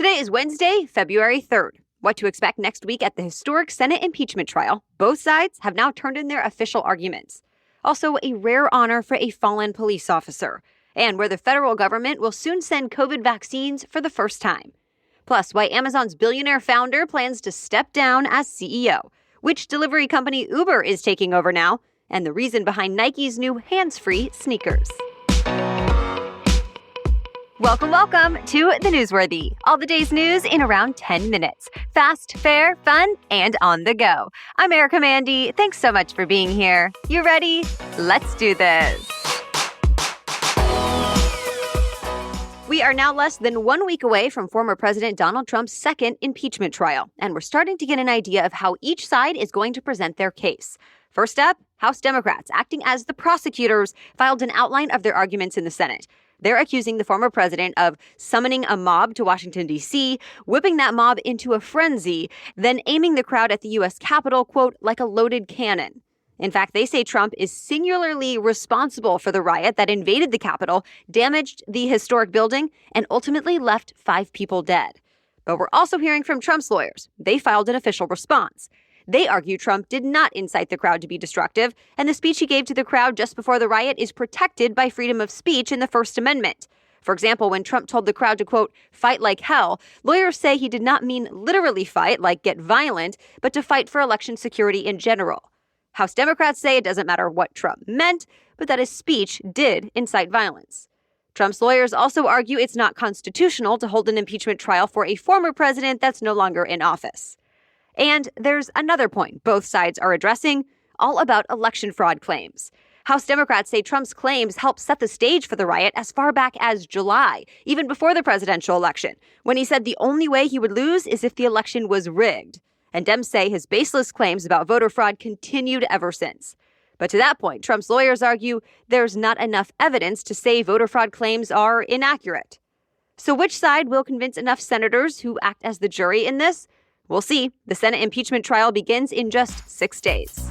Today is Wednesday, February 3rd. What to expect next week at the historic Senate impeachment trial. Both sides have now turned in their official arguments. Also, a rare honor for a fallen police officer. And where the federal government will soon send COVID vaccines for the first time. Plus, why Amazon's billionaire founder plans to step down as CEO. Which delivery company Uber is taking over now. And the reason behind Nike's new hands-free sneakers. Welcome to The Newsworthy. All the day's news in around 10 minutes. Fast, fair, fun, and on the go. I'm Erica Mandy. Thanks so much for being here. You ready? Let's do this. We are now less than 1 week away from former President Donald Trump's second impeachment trial, and we're starting to get an idea of how each side is going to present their case. First up, House Democrats, acting as the prosecutors, filed an outline of their arguments in the Senate. They're accusing the former president of summoning a mob to Washington, D.C., whipping that mob into a frenzy, then aiming the crowd at the U.S. Capitol, quote, like a loaded cannon. In fact, they say Trump is singularly responsible for the riot that invaded the Capitol, damaged the historic building, and ultimately left 5 people dead. But we're also hearing from Trump's lawyers. They filed an official response. They argue Trump did not incite the crowd to be destructive, and the speech he gave to the crowd just before the riot is protected by freedom of speech in the First Amendment. For example, when Trump told the crowd to, quote, fight like hell, lawyers say he did not mean literally fight, like get violent, but to fight for election security in general. House Democrats say it doesn't matter what Trump meant, but that his speech did incite violence. Trump's lawyers also argue it's not constitutional to hold an impeachment trial for a former president that's no longer in office. And there's another point both sides are addressing, all about election fraud claims. House Democrats say Trump's claims helped set the stage for the riot as far back as July, even before the presidential election, when he said the only way he would lose is if the election was rigged. And Dems say his baseless claims about voter fraud continued ever since. But to that point, Trump's lawyers argue there's not enough evidence to say voter fraud claims are inaccurate. So which side will convince enough senators who act as the jury in this? We'll see. The Senate impeachment trial begins in just 6 days.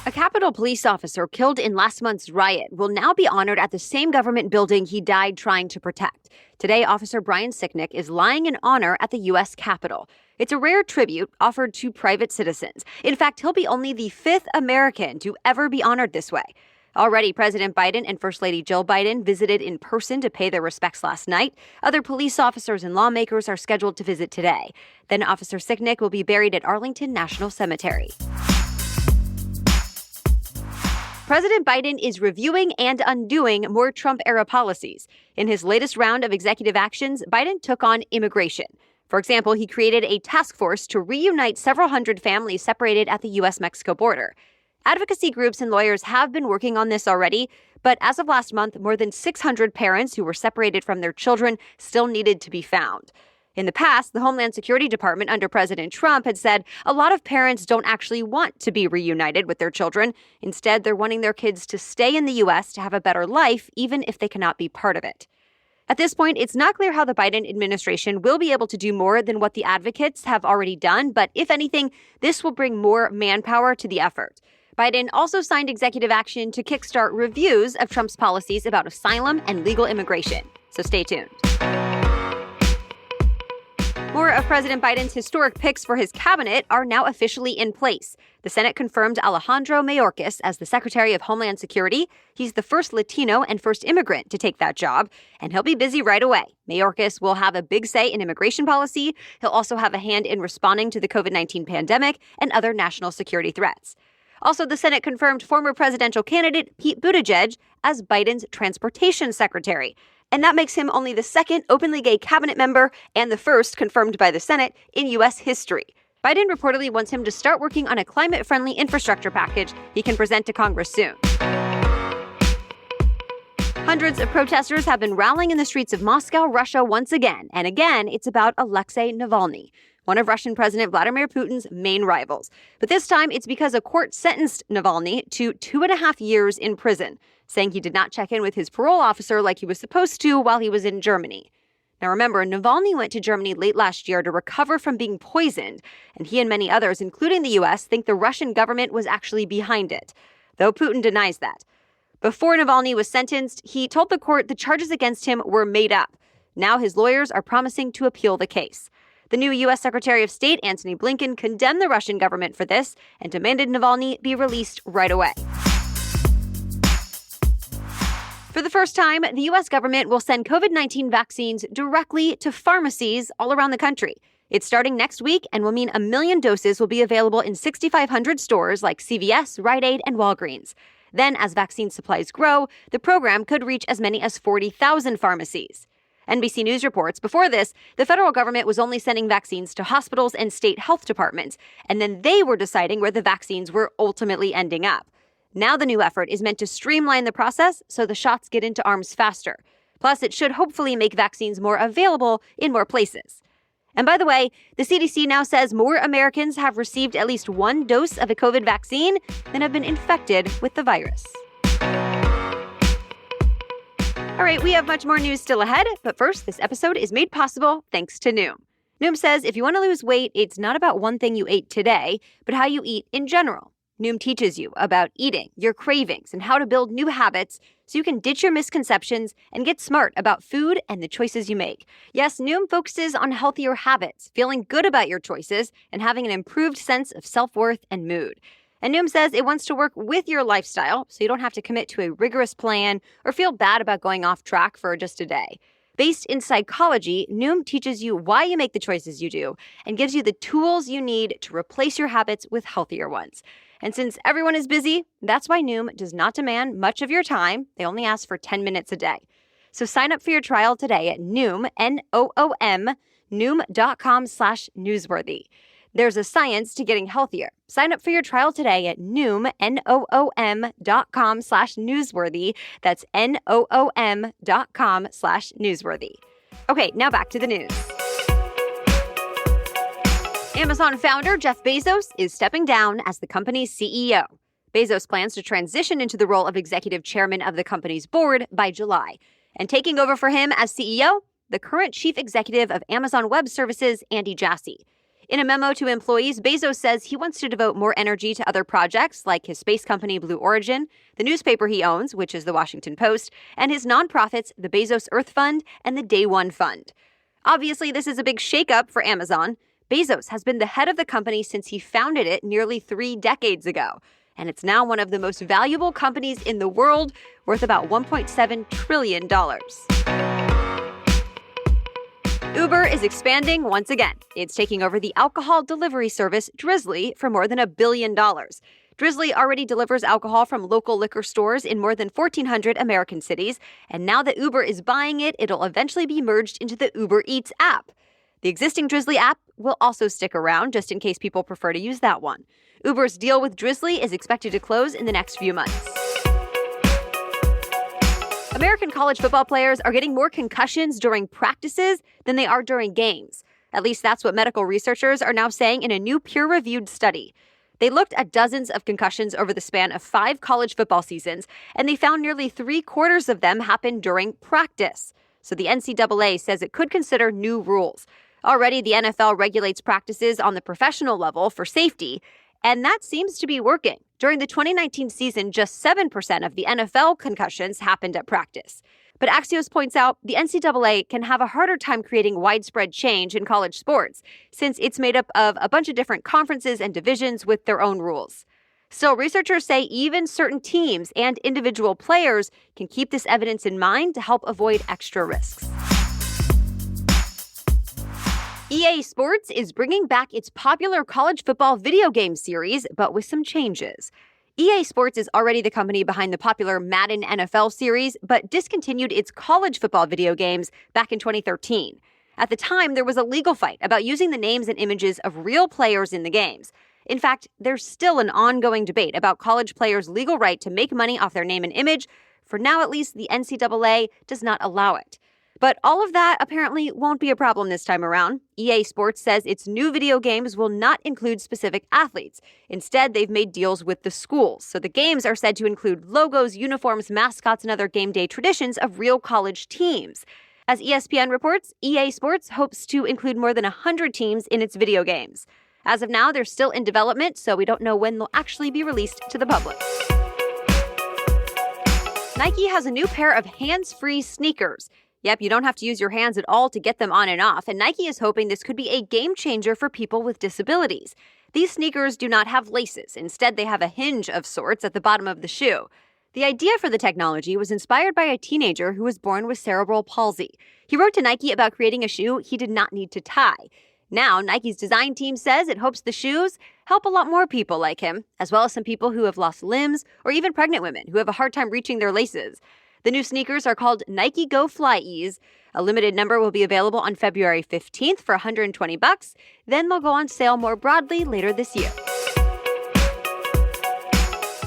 A Capitol police officer killed in last month's riot will now be honored at the same government building he died trying to protect. Today, Officer Brian Sicknick is lying in honor at the U.S. Capitol. It's a rare tribute offered to private citizens. In fact, he'll be only the 5th American to ever be honored this way. Already, President Biden and First Lady Jill Biden visited in person to pay their respects last night. Other police officers and lawmakers are scheduled to visit today. Then Officer Sicknick will be buried at Arlington National Cemetery. President Biden is reviewing and undoing more Trump-era policies. In his latest round of executive actions, Biden took on immigration. For example, he created a task force to reunite several hundred families separated at the U.S.-Mexico border. Advocacy groups and lawyers have been working on this already, but as of last month, more than 600 parents who were separated from their children still needed to be found. In the past, the Homeland Security Department under President Trump had said a lot of parents don't actually want to be reunited with their children. Instead, they're wanting their kids to stay in the U.S. to have a better life, even if they cannot be part of it. At this point, it's not clear how the Biden administration will be able to do more than what the advocates have already done, but if anything, this will bring more manpower to the effort. Biden also signed executive action to kickstart reviews of Trump's policies about asylum and legal immigration. So stay tuned. More of President Biden's historic picks for his cabinet are now officially in place. The Senate confirmed Alejandro Mayorkas as the Secretary of Homeland Security. He's the first Latino and first immigrant to take that job, and he'll be busy right away. Mayorkas will have a big say in immigration policy. He'll also have a hand in responding to the COVID-19 pandemic and other national security threats. Also, the Senate confirmed former presidential candidate Pete Buttigieg as Biden's transportation secretary. And that makes him only the second openly gay cabinet member and the first confirmed by the Senate in U.S. history. Biden reportedly wants him to start working on a climate-friendly infrastructure package he can present to Congress soon. Hundreds of protesters have been rallying in the streets of Moscow, Russia once again. And again, it's about Alexei Navalny, one of Russian President Vladimir Putin's main rivals. But this time, it's because a court sentenced Navalny to 2.5 years in prison, saying he did not check in with his parole officer like he was supposed to while he was in Germany. Now remember, Navalny went to Germany late last year to recover from being poisoned, and he and many others, including the U.S., think the Russian government was actually behind it, though Putin denies that. Before Navalny was sentenced, he told the court the charges against him were made up. Now his lawyers are promising to appeal the case. The new U.S. Secretary of State, Antony Blinken, condemned the Russian government for this and demanded Navalny be released right away. For the first time, the U.S. government will send COVID-19 vaccines directly to pharmacies all around the country. It's starting next week and will mean 1 million doses will be available in 6,500 stores like CVS, Rite Aid, and Walgreens. Then, as vaccine supplies grow, the program could reach as many as 40,000 pharmacies. NBC News reports before this, the federal government was only sending vaccines to hospitals and state health departments, and then they were deciding where the vaccines were ultimately ending up. Now the new effort is meant to streamline the process so the shots get into arms faster. Plus, it should hopefully make vaccines more available in more places. And by the way, the CDC now says more Americans have received at least one dose of a COVID vaccine than have been infected with the virus. All right, we have much more news still ahead, but first, this episode is made possible thanks to Noom. Noom says if you want to lose weight, it's not about one thing you ate today, but how you eat in general. Noom teaches you about eating, your cravings, and how to build new habits so you can ditch your misconceptions and get smart about food and the choices you make. Yes, Noom focuses on healthier habits, feeling good about your choices, and having an improved sense of self-worth and mood. And Noom says it wants to work with your lifestyle so you don't have to commit to a rigorous plan or feel bad about going off track for just a day. Based in psychology, Noom teaches you why you make the choices you do and gives you the tools you need to replace your habits with healthier ones. And since everyone is busy, that's why Noom does not demand much of your time. They only ask for 10 minutes a day. So sign up for your trial today at Noom, N-O-O-M, Noom.com/newsworthy. There's a science to getting healthier. Sign up for your trial today at Noom, Noom.com/newsworthy. That's Noom.com/newsworthy. Okay, now back to the news. Amazon founder Jeff Bezos is stepping down as the company's CEO. Bezos plans to transition into the role of executive chairman of the company's board by July. And taking over for him as CEO, the current chief executive of Amazon Web Services, Andy Jassy. In a memo to employees, Bezos says he wants to devote more energy to other projects like his space company Blue Origin, the newspaper he owns, which is the Washington Post, and his nonprofits, the Bezos Earth Fund and the Day One Fund. Obviously, this is a big shakeup for Amazon. Bezos has been the head of the company since he founded it nearly 3 decades ago, and it's now one of the most valuable companies in the world, worth about $1.7 trillion. Uber is expanding once again. It's taking over the alcohol delivery service Drizzly for more than $1 billion. Drizzly already delivers alcohol from local liquor stores in more than 1,400 American cities, and now that Uber is buying it, it'll eventually be merged into the Uber Eats app. The existing Drizzly app will also stick around, just in case people prefer to use that one. Uber's deal with Drizzly is expected to close in the next few months. American college football players are getting more concussions during practices than they are during games. At least that's what medical researchers are now saying in a new peer-reviewed study. They looked at dozens of concussions over the span of 5 college football seasons, and they found nearly 3/4 of them happened during practice. So the NCAA says it could consider new rules. Already, the NFL regulates practices on the professional level for safety, and that seems to be working. During the 2019 season, just 7% of the NFL concussions happened at practice. But Axios points out the NCAA can have a harder time creating widespread change in college sports, since it's made up of a bunch of different conferences and divisions with their own rules. Still, researchers say even certain teams and individual players can keep this evidence in mind to help avoid extra risks. EA Sports is bringing back its popular college football video game series, but with some changes. EA Sports is already the company behind the popular Madden NFL series, but discontinued its college football video games back in 2013. At the time, there was a legal fight about using the names and images of real players in the games. In fact, there's still an ongoing debate about college players' legal right to make money off their name and image. For now, at least, the NCAA does not allow it. But all of that apparently won't be a problem this time around. EA Sports says its new video games will not include specific athletes. Instead, they've made deals with the schools. So the games are said to include logos, uniforms, mascots, and other game day traditions of real college teams. As ESPN reports, EA Sports hopes to include more than 100 teams in its video games. As of now, they're still in development, so we don't know when they'll actually be released to the public. Nike has a new pair of hands-free sneakers. Yep, you don't have to use your hands at all to get them on and off, and Nike is hoping this could be a game changer for people with disabilities. These sneakers do not have laces. Instead, they have a hinge of sorts at the bottom of the shoe. The idea for the technology was inspired by a teenager who was born with cerebral palsy. He wrote to Nike about creating a shoe he did not need to tie. Now, Nike's design team says it hopes the shoes help a lot more people like him, as well as some people who have lost limbs or even pregnant women who have a hard time reaching their laces. The new sneakers are called Nike Go Fly Ease. A limited number will be available on February 15th for $120. Then they'll go on sale more broadly later this year.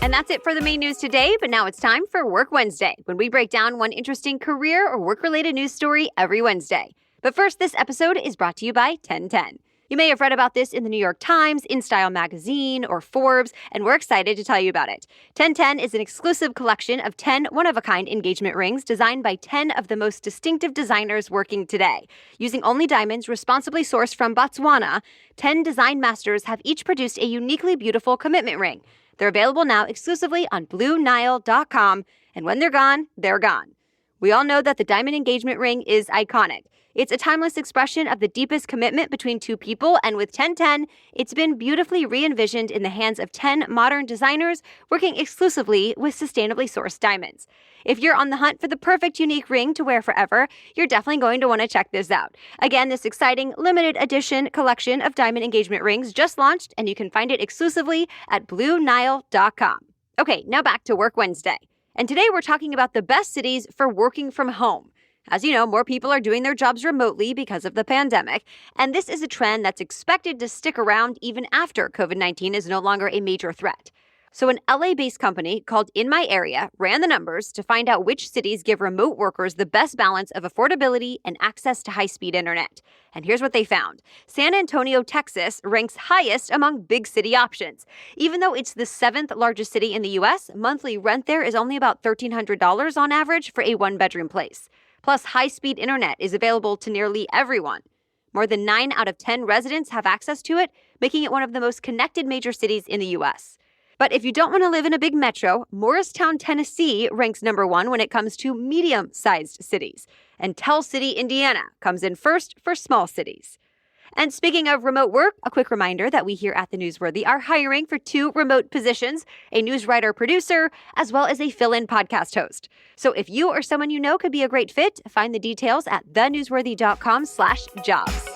And that's it for the main news today, but now it's time for Work Wednesday, when we break down one interesting career or work-related news story every Wednesday. But first, this episode is brought to you by 1010. You may have read about this in the New York Times, InStyle magazine, or Forbes, and we're excited to tell you about it. 1010 is an exclusive collection of 10 one-of-a-kind engagement rings designed by 10 of the most distinctive designers working today. Using only diamonds responsibly sourced from Botswana, 10 design masters have each produced a uniquely beautiful commitment ring. They're available now exclusively on BlueNile.com, and when they're gone, they're gone. We all know that the diamond engagement ring is iconic. It's a timeless expression of the deepest commitment between two people, and with 1010, it's been beautifully re-envisioned in the hands of 10 modern designers working exclusively with sustainably sourced diamonds. If you're on the hunt for the perfect unique ring to wear forever, you're definitely going to want to check this out. Again, this exciting limited edition collection of diamond engagement rings just launched, and you can find it exclusively at BlueNile.com. Okay, now back to Work Wednesday. And today we're talking about the best cities for working from home. As you know, more people are doing their jobs remotely because of the pandemic, and this is a trend that's expected to stick around even after COVID-19 is no longer a major threat. So an LA-based company called In My Area ran the numbers to find out which cities give remote workers the best balance of affordability and access to high-speed internet. And here's what they found. San Antonio, Texas ranks highest among big city options. Even though it's the 7th largest city in the U.S., monthly rent there is only about $1,300 on average for a one-bedroom place. Plus, high-speed internet is available to nearly everyone. More than 9 out of 10 residents have access to it, making it one of the most connected major cities in the U.S. But if you don't want to live in a big metro, Morristown, Tennessee ranks number 1 when it comes to medium-sized cities. And Tell City, Indiana comes in first for small cities. And speaking of remote work, a quick reminder that we here at The Newsworthy are hiring for 2 remote positions, a news writer-producer, as well as a fill-in podcast host. So if you or someone you know could be a great fit, find the details at thenewsworthy.com/jobs.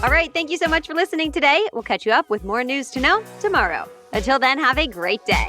All right, thank you so much for listening today. We'll catch you up with more news to know tomorrow. Until then, have a great day.